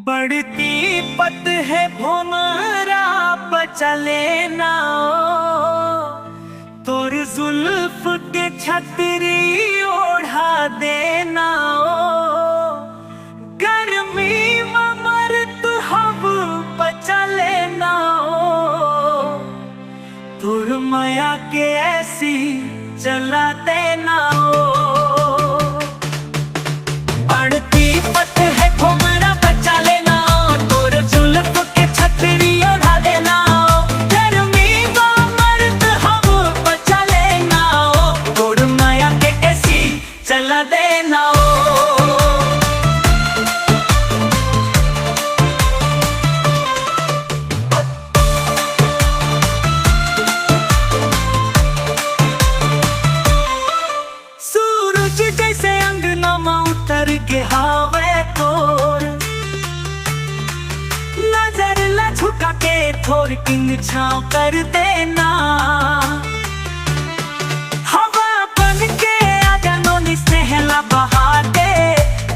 बढ़ती पत है भोमरा बचले ना तोर जुल्फ के छतरी ओढ़ा देना गर्मी मर्द हब बचले ना तोर माया के ऐसी चला देना बढ़ती पत है भोमरा बचा लेना तोर जुल्फ के छतरी ओढ़ा देना गर्मी मर्द हम बचा लेना तोर माया के ऐसी चला देना सूरज जैसे अंगना में उतर के हावे तोर नजर ला झुका के थोर किंग छाव कर देना हवा बन के आजा नोनी सहला बहा दे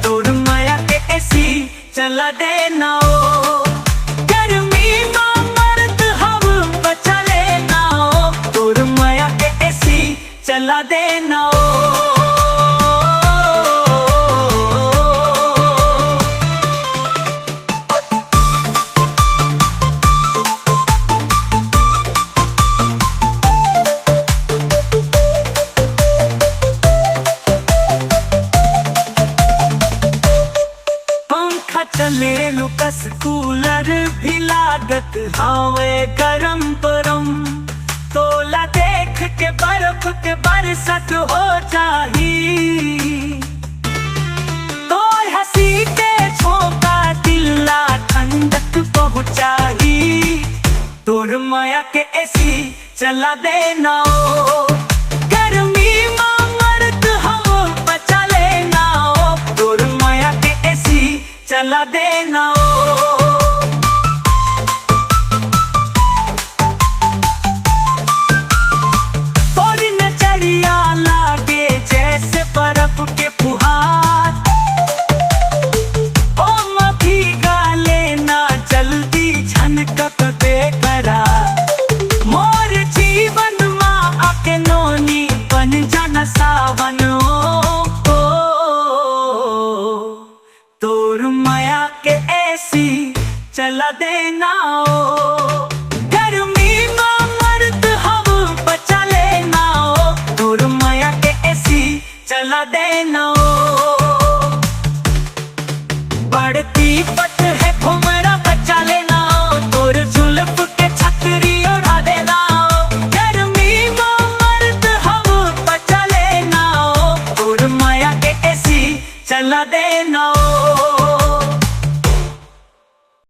तोर माया के ऐसी चला देना गर्मी में मर्द हम बचा लेना तोर माया के ऐसी चला देना चले लुकस कूलर भी लागत हावे गरम परम तोला देख के बर्फ के बरसत हो जाही तो हंसी के झोंका दिला ठंडक पहुंचाही तोर माया के ऐसी चला देना गर्मी में मर्द हम बचा लेना तोर माया के ऐसी चला देना थोड़ी नजरिया लागे जैसे बर्फ के फुहार ओ भीगा लेना जल्दी झनकत बेकरार मोर जीवन माँ आके नोनी बन जाना सावन तोर माया के ऐसी चला देना गर्मी में मर्द हम बचा लेना तोर माया के ऐसी चला देना बढ़ती पत है भोमरा बचा लेना तोर जुल्फ के छतरी ओढ़ा देना गर्मी में मर्द हम बचा लेना तोर माया के ऐसी चला देना